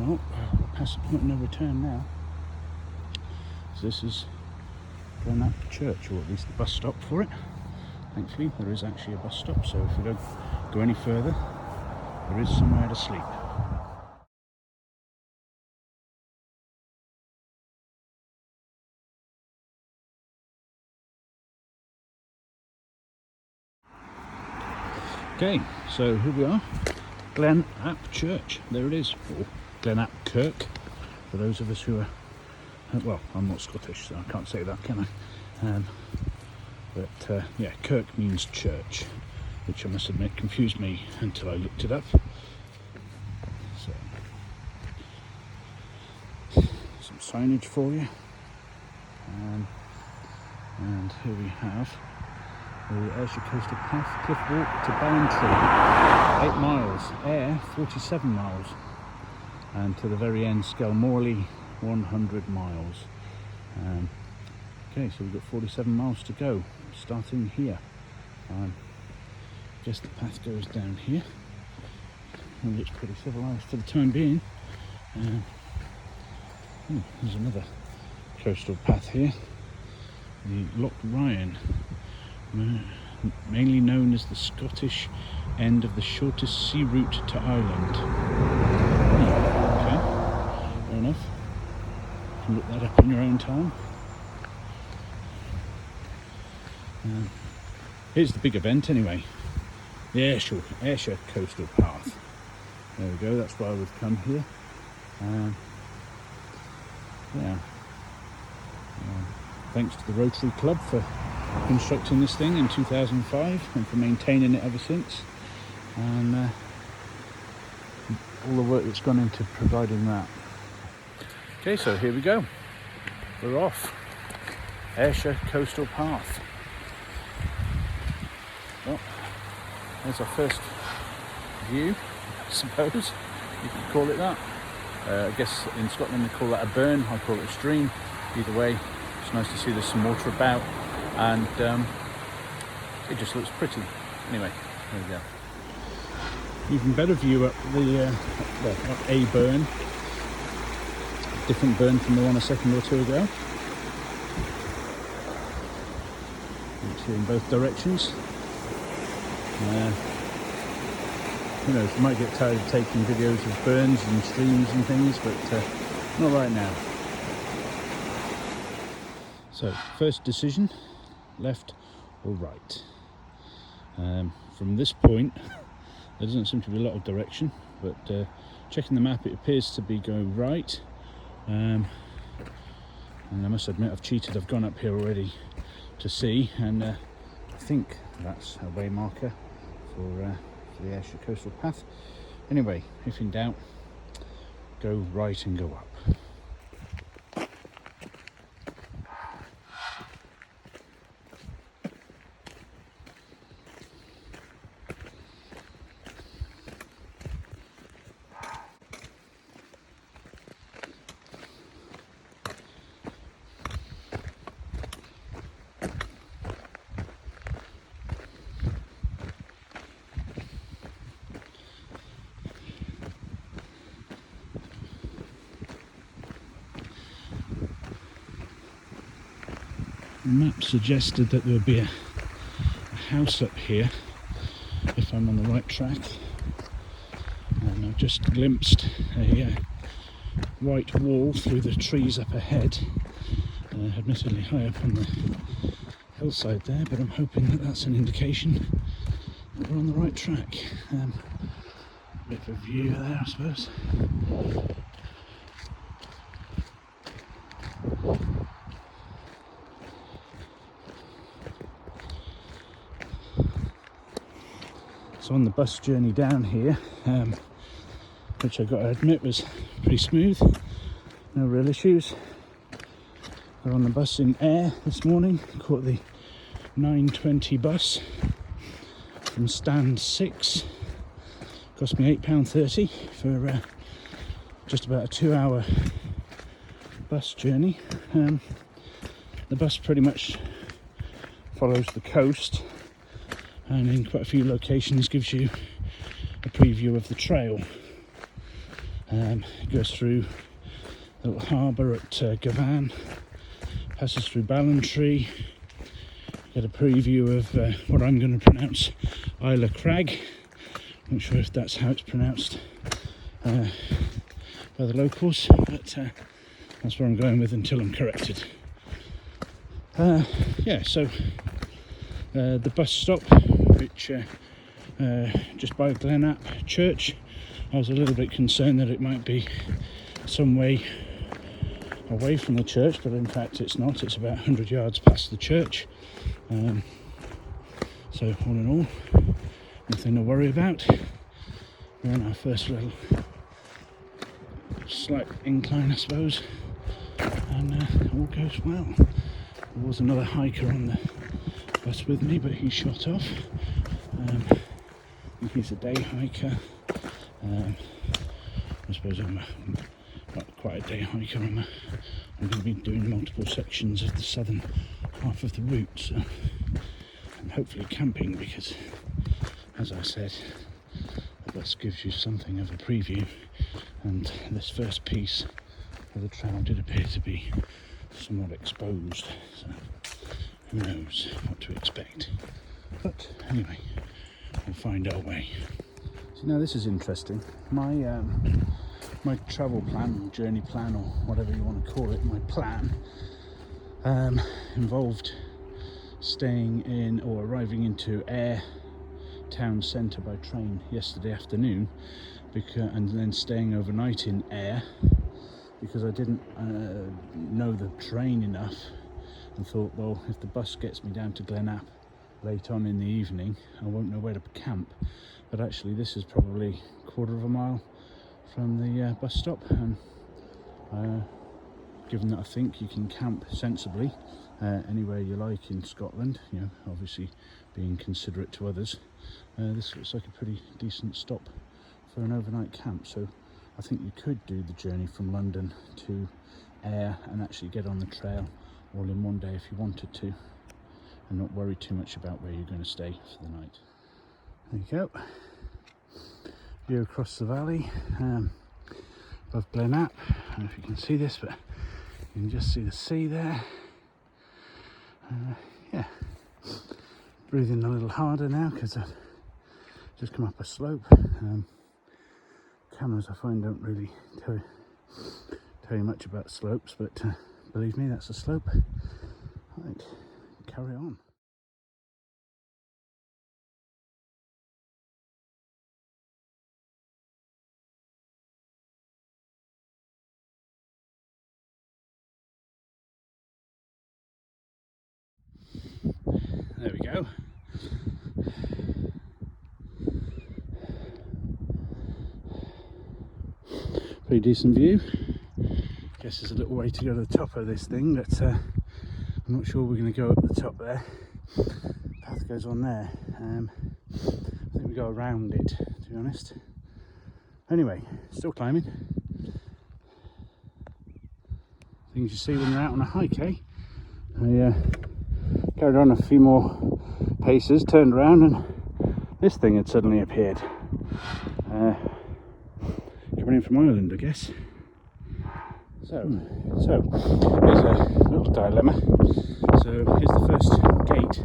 Well, past the point of no return now. So this is Glen Church, or at least the bus stop for it. Thankfully, there is actually a bus stop, so if we don't go any further, there is somewhere to sleep. Okay, so here we are, Glen Church. There it is, or Glen Kirk, for those of us who are, well, I'm not Scottish, so I can't say that, can I? But yeah, Kirk means church, which I must admit confused me until I looked it up. So, some signage for you, and here we have the Ayrshire Coastal Path, Cliff Walk to Ballantrae, 8 miles, Ayr 47 miles, and to the very end, Skelmorley 100 miles. Okay, so we've got 47 miles to go, starting here. I guess the path goes down here, and it's pretty civilised for the time being. There's another coastal path here, the Loch Ryan, mainly known as the Scottish end of the shortest sea route to Ireland. Okay, fair enough. You can look that up in your own time. Here's the big event anyway, the Ayrshire Coastal Path. There we go, that's why we've come here. Thanks to the Rotary Club for constructing this thing in 2005 and for maintaining it ever since, and all the work that's gone into providing that. Okay, so here we go, we're off. Ayrshire Coastal Path. Well, there's our first view, I suppose you could call it that. I guess in Scotland they call that a burn, I call it a stream. Either way, it's nice to see there's some water about, and it just looks pretty. Anyway, there we go. Even better view up the up a burn, different burn from the one a second or two ago. Actually in both directions. Who knows, you might get tired of taking videos of burns and streams and things, but not right now. So, first decision, left or right. From this point, there doesn't seem to be a lot of direction, but checking the map, it appears to be going right. And I must admit, I've cheated, I've gone up here already to see, and I think that's a way marker for the Ayrshire Coastal Path. Anyway, if in doubt, go right and go up. The map suggested that there would be a house up here if I'm on the right track, and I've just glimpsed a white wall through the trees up ahead, admittedly high up on the hillside there, but I'm hoping that that's an indication that we're on the right track. Bit of a view there, I suppose. So on the bus journey down here, which I got to admit was pretty smooth, no real issues. We're on the bus in Ayr this morning, caught the 9:20 bus from stand 6. Cost me £8.30 for just about a 2-hour bus journey. The bus pretty much follows the coast, and in quite a few locations gives you a preview of the trail. It goes through the little harbour at Gavan, passes through Ballantree. Get a preview of what I'm going to pronounce Isla Crag. Not sure if that's how it's pronounced by the locals, but that's where I'm going with until I'm corrected. So the bus stop, which just by Glenap Church, I was a little bit concerned that it might be some way away from the church, but in fact it's not. It's about 100 yards past the church. So all in all, nothing to worry about. We're on our first little slight incline, I suppose, and all goes well. There was another hiker on the bus with me, but he shot off. He's a day hiker. I suppose I'm not quite a day hiker. I'm going to be doing multiple sections of the southern half of the route, so I'm hopefully camping, because, as I said, the bus gives you something of a preview, and this first piece of the trail did appear to be somewhat exposed, so who knows what to expect. But anyway, we'll find our way. So now this is interesting. My travel plan, journey plan, or whatever you want to call it, my plan involved staying in or arriving into Ayr town centre by train yesterday afternoon, and then staying overnight in Ayr, because I didn't know the terrain enough, and thought, well, if the bus gets me down to Glenap late on in the evening, I won't know where to camp. But actually this is probably a quarter of a mile from the bus stop, and given that I think you can camp sensibly anywhere you like in Scotland, you know, obviously being considerate to others, this looks like a pretty decent stop for an overnight camp. So I think you could do the journey from London to Ayr and actually get on the trail all in one day if you wanted to, and not worry too much about where you're going to stay for the night. There you go. View across the valley above Glenap. I don't know if you can see this, but you can just see the sea there. Yeah, breathing a little harder now because I've just come up a slope. Cameras, I find, don't really tell you much about slopes, but believe me, that's a slope. Right, carry on. There we go. Pretty decent view. Guess there's a little way to go to the top of this thing, but I'm not sure we're going to go up the top there. Path goes on there. I think we go around it, to be honest. Anyway, still climbing. Things you see when you're out on a hike, eh? I carried on a few more paces, turned around, and this thing had suddenly appeared. Coming in from Ireland, I guess. So here's a little dilemma. So here's the first gate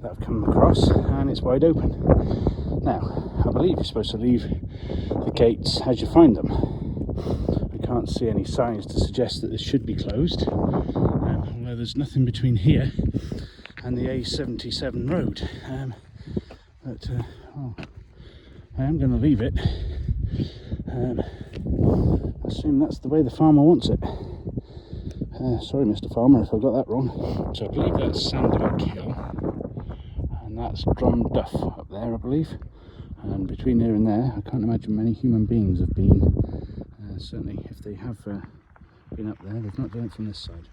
that I've come across, and it's wide open. Now, I believe you're supposed to leave the gates as you find them. I can't see any signs to suggest that this should be closed, although there's nothing between here and the A77 road. But I am going to leave it. I assume that's the way the farmer wants it. Sorry, Mr. Farmer, if I got that wrong. So I believe that's Sandock Hill, and that's Drum Duff up there, I believe. And between here and there, I can't imagine many human beings have been. Certainly, if they have been up there, they've not done it from this side.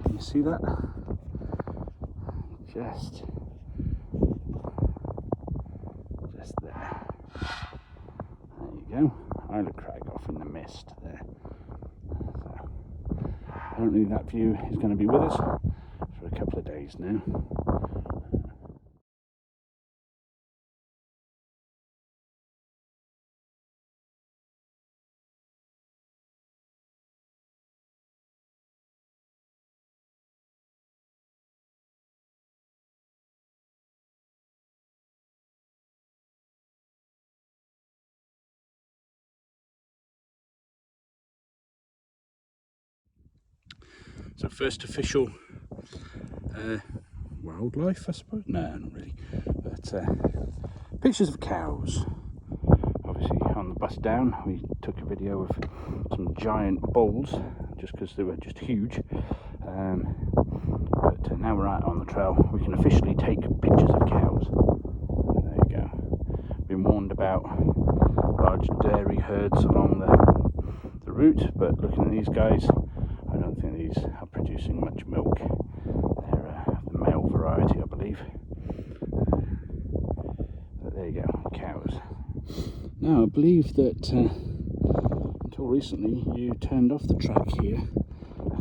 Can you see that? Just there. There you go. Isla Crag off in the mist there. So, apparently that view is going to be with us for a couple of days now. So first official wildlife, I suppose? No, not really. But pictures of cows. Obviously on the bus down we took a video of some giant bulls just because they were just huge. But now we're out on the trail, we can officially take pictures of cows. There you go. Been warned about large dairy herds along the route, but looking at these guys, I don't think these are producing much milk. They're the male variety, I believe. But there you go, cows. Now I believe that until recently you turned off the track here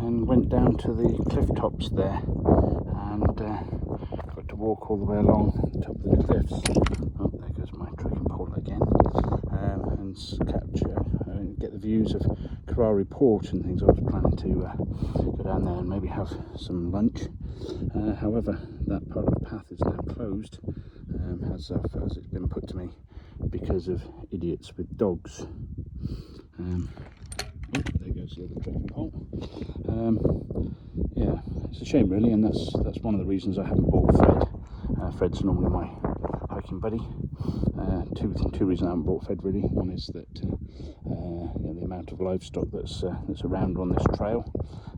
and went down to the cliff tops there and got to walk all the way along the top of the cliffs. Oh, there goes my trekking pole again. And capture and get the views of Kerrari Port and things. I was planning to go down there and maybe have some lunch. However, that part of the path is now closed as it's been put to me because of idiots with dogs. Oh, there goes the other trekking pole. Yeah, it's a shame really, and that's one of the reasons I haven't bought Fred. Fred's normally my hiking buddy. Two reasons I haven't brought Fred really. One is that the amount of livestock that's around on this trail,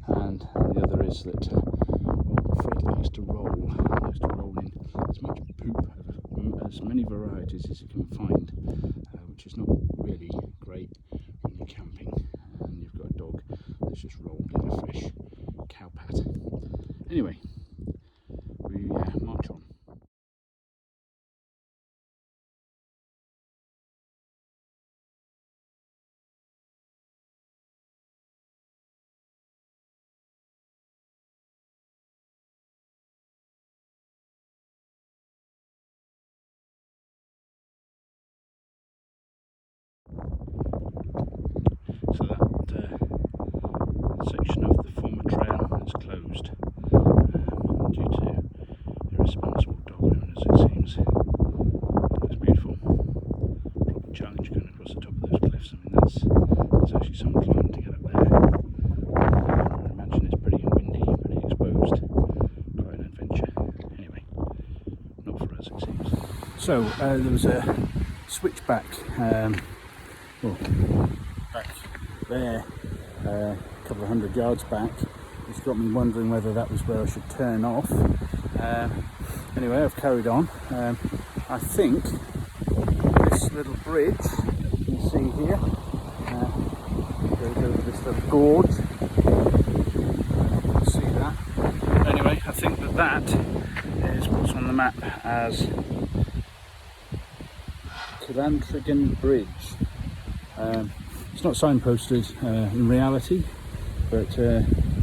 and the other is that Fred likes to roll in as much poop as many varieties as you can find, which is not really great when you're camping and you've got a dog that's just rolled in a fresh cow pat. Anyway, we march on. So that section of the former trail is closed due to irresponsible dog owners, it seems. It's beautiful. Proper challenge going across the top of those cliffs. I mean, there's actually some climb to get up there. I imagine it's pretty windy, pretty exposed. Quite an adventure. Anyway, not for us, it seems. So there was a switchback. Back there, a couple of 100 yards back, which got me wondering whether that was where I should turn off. Anyway, I've carried on. I think this little bridge that you can see here goes over this little gorge. You can see that. Anyway, I think that is what's on the map as Killantrigan Bridge. It's not signposted in reality, but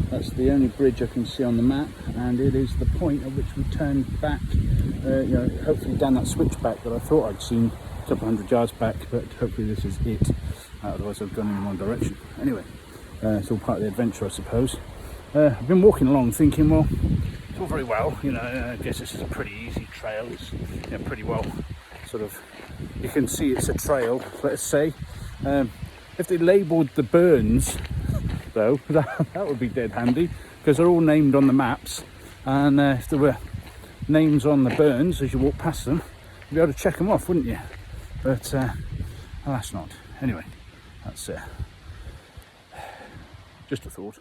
that's the only bridge I can see on the map, and it is the point at which we turn back, hopefully down that switchback that I thought I'd seen a couple hundred yards back, but hopefully this is it, otherwise I've gone in the wrong direction. Anyway, it's all part of the adventure, I suppose. I've been walking along thinking, well, it's all very well, I guess this is a pretty easy trail. It's pretty well sort of, you can see it's a trail, let's say. If they labelled the burns, though, that would be dead handy, because they're all named on the maps, and if there were names on the burns as you walk past them, you'd be able to check them off, wouldn't you? But alas not. Anyway, that's just a thought.